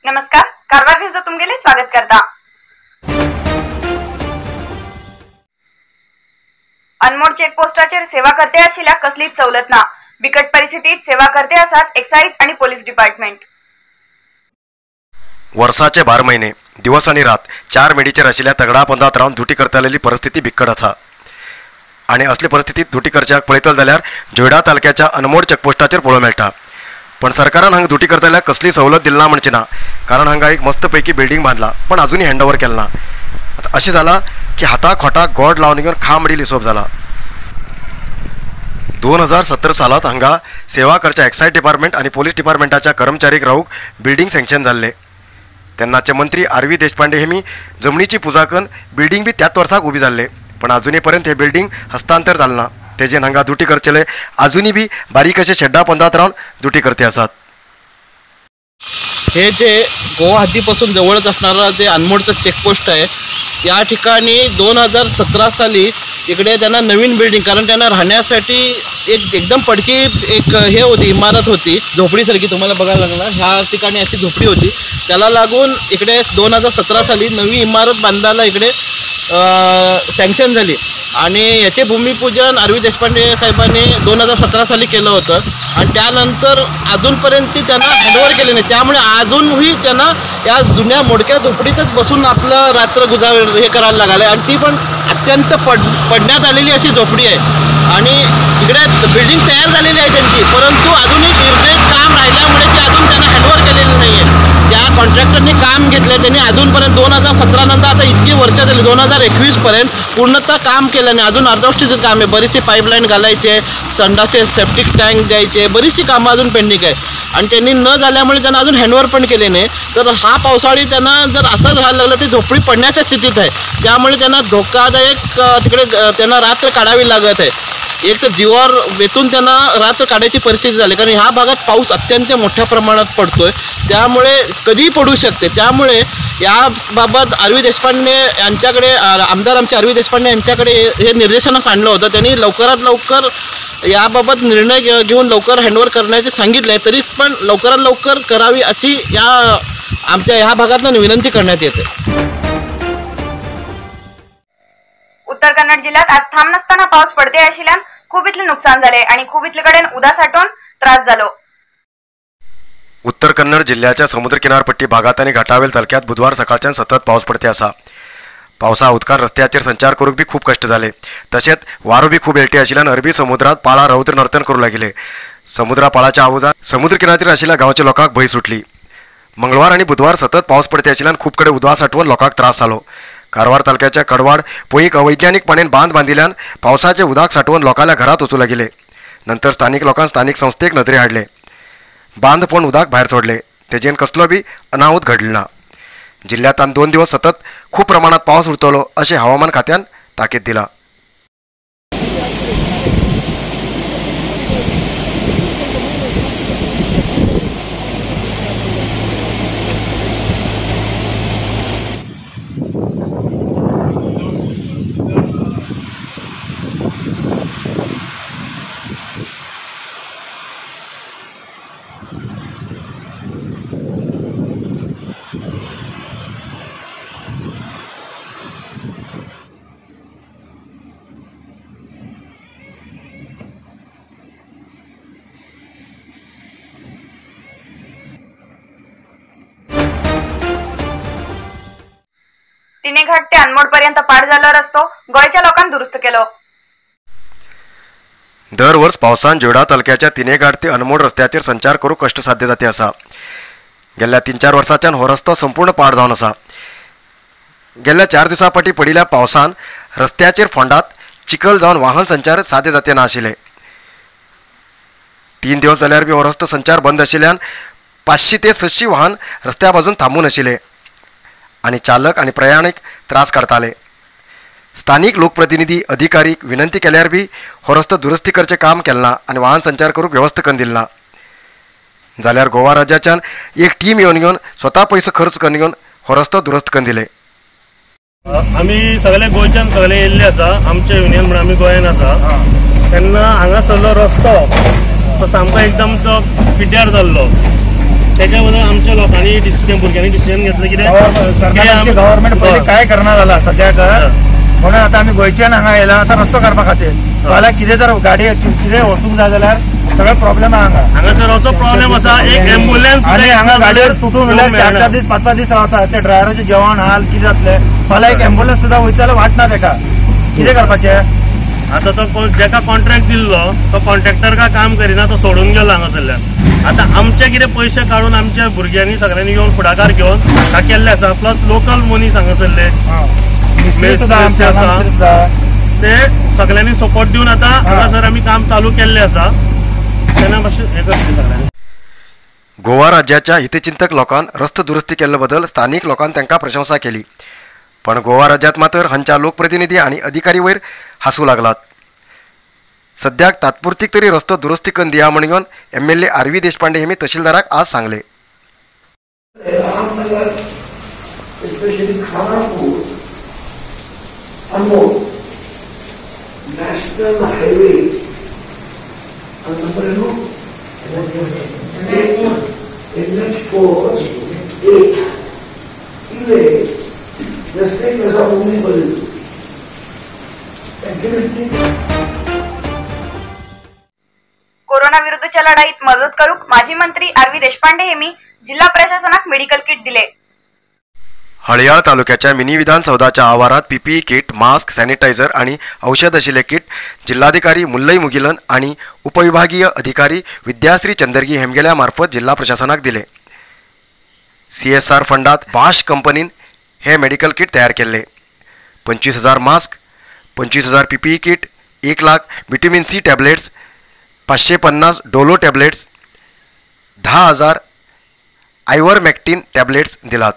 नमस्कार, कारवार न्यूज तुमगेले स्वागत करता। अनमोड चेकपोस्टाचेर सेवा करते आशिल्ल्या कसलीच सवलत ना। बिकट परिस्थितीत सेवा करते आसात एक्साइज आणि पोलीस डिपार्टमेंट। वर्षाचे 12 महिने दिवस आणि रात 4 मेडीचेर आशिल्ल्या तगडापंदात रावन ड्युटी करतालेली परिस्थिती बिकट आसा आणि असले परिस्थितीत ड्युटी करच्याक पळयतले जाल्यार जोयडा तालुक्याच्या अनमोड चेकपोस्टाचेर पळोवंक मेळटा। पण सरकारान हांगा ड्युटी करताल्या कसली सवलत दिली ना म्हणचे ना, कारण हांगा एक मस्तपैकी बिल्डिंग बांधला पण अजूनही हँडओव्हर केला ना। आता अशें जाला की हाताक खोटाक गोड लावन घेवन खांबडील हिशोब जाला। 2017 सालात हांगा सेवा करच्या एक्साइज डिपार्टमेंट आणि पोलीस डिपार्टमेंटाच्या कर्मचारीक रावूक बिल्डिंग सँक्शन जाल्ले। तेन्नाचे मंत्री आर.व्ही. देशपांडे हेमी जमनीची पुजा करून बिल्डिंग बी त्याच वर्साक उबी जाल्ले, पण अजूनही पर्यंत हे बिल्डिंग हस्तांतर जालें ना। तेजेन हांगा ड्युटी करचेले अजूनही बी बारीक अशे शेड्डा पंदात रावन ड्युटी करते आसात। हे जे गोवा हद्दीपासून जवळच असणारा जे अनमोडचं चेकपोस्ट आहे, या ठिकाणी 2017 साली इकडे त्यांना नवीन बिल्डिंग, कारण त्यांना राहण्यासाठी एकदम पडकी एक हे होती, इमारत होती झोपडीसारखी, तुम्हाला बघायला लागणार ह्या ठिकाणी अशी झोपडी होती। त्याला लागून इकडे 2017 साली नवी इमारत बांधायला इकडे सँक्शन झाली आणि याचे भूमिपूजन आर.व्ही. देशपांडे साहेबांनी 2017 साली केलं होतं आणि त्यानंतर अजूनपर्यंत त्यांना हँडओव्हर केले नाही। त्यामुळे अजूनही त्यांना या जुन्या मोडक्या झोपडीतच बसून आपलं रात्र हे करायला लागलं आहे आणि ती पण अत्यंत पडण्यात आलेली अशी झोपडी आहे आणि इकडे बिल्डिंग तयार झालेली आहे त्यांची, परंतु अजूनही निर्देश काम राहिल्यामुळे ती अजून त्यांना हँडओव्हर केलेली नाही आहे। ज्या कॉन्ट्रॅक्टरने काम घेतलं त्यांनी अजूनपर्यंत 2017 नंतर आता इतकी वर्ष झाली 2021 पर्यंत पूर्णतः काम केलं नाही। अजून अर्धवस्तीचं काम आहे, बरीचशी पाईपलाईन घालायचे, संडासे सेप्टिक टँक द्यायचे, बरीचशी कामं अजून पेंडिंग आहे आणि त्यांनी न झाल्यामुळे त्यांना अजून हँडओव्हर पण केले नाही। तर हा पावसाळी त्यांना जर असंच राहायला लागलं तर झोपडी पडण्याच्या स्थितीत आहे, त्यामुळे त्यांना धोकादायक तिकडे त्यांना रात्र काढावी लागत आहे। एक तर जीवावर वेतून त्यांना रात्र काढायची परिस्थिती झाली, कारण ह्या भागात पाऊस अत्यंत मोठ्या प्रमाणात पडतोय, त्यामुळे कधीही पडू शकते। त्यामुळे याबाबत आर.व्ही. देशपांडे यांच्याकडे आमदार आमचे आर.व्ही. देशपांडे यांच्याकडे हे निर्देशनास आणलं होतं। त्यांनी लवकरात लवकर याबाबत निर्णय घेऊन लवकर हँडओव्हर करण्याचे सांगितले आहे, तरी पण लवकरात लवकर करावी अशी आमच्या ह्या भागातून विनंती करण्यात येते। उत्तर कन्नड जिल्ह्यात आज थांब नसताना पाऊस पडते आशिल्ल्यान खूप इतले नुकसान झाले आणि खूप इतले कडेन उदक साठोवन त्रास झालो। उत्तर कन्नड जिल्ह्याच्या समुद्र किनारपट्टी भागात आणि घाटावेल तालुक्यात बुधवार सकाळच्यान सतत पाऊस पडते असा। पावसा उदकान रस्त्याचेर संचार करूक बी खूप कष्ट झाले, तशेंच वारो बी खूप येळटी आशिल्ल्यान अरबी समुद्रात पाळा रौद्र नर्तन करू लागले। समुद्रा पाळाच्या आवाजान समुद्र किनाऱ्याचेर आशिल्ल्या गांवच्या लोकांक भंय सुटली। मंगळवार आणि बुधवार सतत पाऊस पडते आशिल्ल्यान खूप कडे उदक साठवून लोकांक त्रास जालो। कारवार तालुक्याच्या कडवाड पोईक अवैज्ञानिकपणान बांद बांदिल्ल्यान पावसाचे उदक साठवून लोकांच्या घरात वचू लागले। नंतर स्थानिक लोकांनी स्थानिक संस्थेक नजरे हाडले, बांद पण उदक भायर सोडले, तेजेन कसलो बी अनाहूत घडलो ना। जिल्ह्यात 2 दिवस सतत खूप प्रमाणात पाऊस उरतलो असे हवामान खात्यान ताकीद दिला। तिनेघाट ते अनमोड पर्यंत पाड झालो रस्तो गोयच्या लोकांनी दुरुस्त केलो। दर वर्ष पावसान जोयडा तालुक्याच्या तिनेघाट ते अनमोड रस्त्याचेर संचार करूक कष्ट साध्य जाते असा। गेल्या 3-4 वर्सांच्यान हो रस्तो संपूर्ण पाड जावन असा। गेल्या 4 दिवसां फाटीं पडिल्ल्या पावसान रस्त्याचेर फोंडात चिखल जावन वाहन संचार साध्य जाते ना आशिल्ले। 3 दिवस जाल्यार बी हो रस्तो संचार बंद आशिल्ल्यान 500 ते 600 वाहन रस्त्या बाजून थांबून आशिल्ले आणि चालक आणि प्रयाणिक त्रास काडताले। स्थानिक लोकप्रतिनिधी अधिकारीक विनंती केल्यार बी हो रस्तो दुरुस्ती करचे काम केलना आणि वाहन संचार करूक व्यवस्था करून दिलना। जाल्यार गोवा राज्याच्यान एक टीम येवन स्वता पैसो खर्च करून हो रस्तो दुरुस्त करून दिले। आम्ही सगळे गोंयच्यान सगळे येयल्ले आसा, आमचे युनियन म्हणून आम्ही गोंयान आसा। तेन्ना हांगासरलो रस्तो तो सामको एकदम पिड्ड्यार जाल्लो त्याच्या बद्दल आमच्या लोकांनी भुरग्यांनी डिसिजन घेतलं की गव्हर्नमेंट पहिले काय करणार झाला सध्या म्हणून आता आम्ही गोंयच्यान हांगा येयला आता रस्तो करपा खातीर फाल्यां कितें जर गाडी कितें वचूंक जाय जाल्यार सगळे प्रॉब्लेम हांगा हांगासर असो प्रॉब्लेम आसा एक एम्ब्युलन्स आनी हांगा गाडयो तुटून उरल्यार 4-4 दीस 5-5 दीस रावता ते ड्रायव्हराचे जेवण हाल कितें जातलें फाल्यां एक एम्ब्युलन्स सुद्दां वयता जाल्यार वाट ना तेका कितें करपाचें आता तो जेका कॉन्ट्रॅक्ट दिल्लो तो कॉन्ट्रॅक्टर काय काम करिना तो सोडून गेलो हांगासरल्यान आता आमचे कितें पयशे काडून आमच्या भुरग्यांनी सगळ्यांनी येवन फुडाकार घेवन केल्ले आसा प्लस लोकल मनीस हांगासरले ते सगळ्यांनी सपोर्ट दिवन आता हांगासर आमी काम चालू केल्ले आसा तेन्ना मातशें हें करचें सगळ्यांनी. गोवा राज्याच्या हितचिंतक लोकांन रस्तो दुरुस्ती केल्ले बद्दल स्थानिक लोकांनी तांकां प्रशंसा केली, पण गोवा राज्यात मात्र हांच्या लोकप्रतिनिधी आणि अधिकारी वयर हांसूं लागलात. सद्याक तात्पुरतीक तरी रस्तो दुरुस्ती करून दिया म्हणून MLA RV देशपांडे हेमी तहसीलदाराक आज सांगले. National Highway NH4 इवे रस्ते कसा होऊन पडेल कोरोना विरुद्धच्या लढाईत मदत करूक माजी मंत्री RV देशपांडे हेमी जिल्हा प्रशासनाक मेडिकल किट दिले. हळयाळ तालुक्याच्या मिनी विधानसौधाच्या आवारात PPE किट, मास्क, सॅनिटायझर आणि औषध असलेले किट जिल्हाधिकारी मुल्लई मुगिलन आणि उपविभागीय अधिकारी विद्याश्री चंदरगी हेमगेल्यामार्फत जिल्हा प्रशासनाक दिले. CSR फंडात बाश कंपनीन हे मेडिकल किट तयार केले. 25,000 mask, 25,000 PPE kit, 1 lakh vitamin C tablets, 550 Dolo tablets, 10,000 ivermectin tablets दिलात.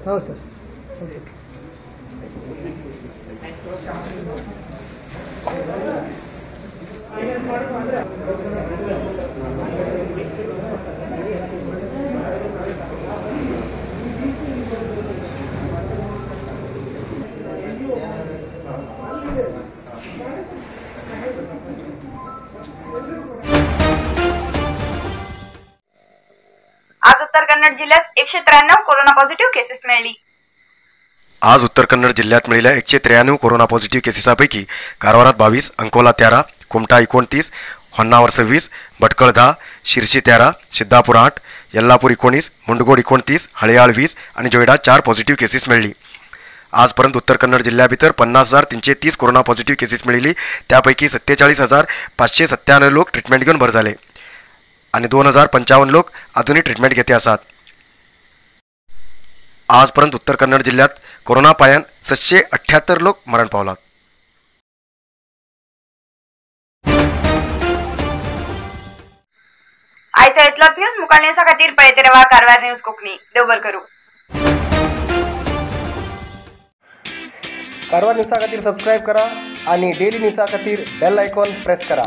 हो सर. आज उत्तर कन्नड जिल्ह्यात 193 कोरोना पॉझिटिव्ह केसेस मिळाली. आज उत्तर कन्नड जिल्ह्यात मिळालेल्या 193 कोरोना पॉझिटिव्ह केसेसपैकी कारवारात 22, अंकोला 13, कुमटा 29, होन्नावर 26, भटकळ 10, शिरशी 13, सिद्धापूर 8, यल्लापूर 19, मुंडगोड 29, हळयाळ 20 आणि जोयडा 4 पॉझिटिव्ह केसेस मिळली. आजपर्यंत उत्तर कन्नड जिल्ह्या भितर 50,330 कोरोना पॉझिटिव्ह केसेस मिळाली. त्यापैकी 47,597 लोक ट्रीटमेंट घेऊन बरे झाले आणि 2,055 लोक अजूनही ट्रीटमेंट घेते असतात. आजपर्यंत उत्तर कन्नड जिल्ह्यात कोरोना पायान 778 लोक मरण पावलात. आयचा इतलोच न्यूज मुखाल न्यूजा खातीर पळयत रावा कारवार न्यूज कोंकणी. देव बरें करूं. कारवार न्यूजा खातीर सबस्क्राईब करा आणि डेली न्यूजा खातीर बेल आयकॉन प्रेस करा.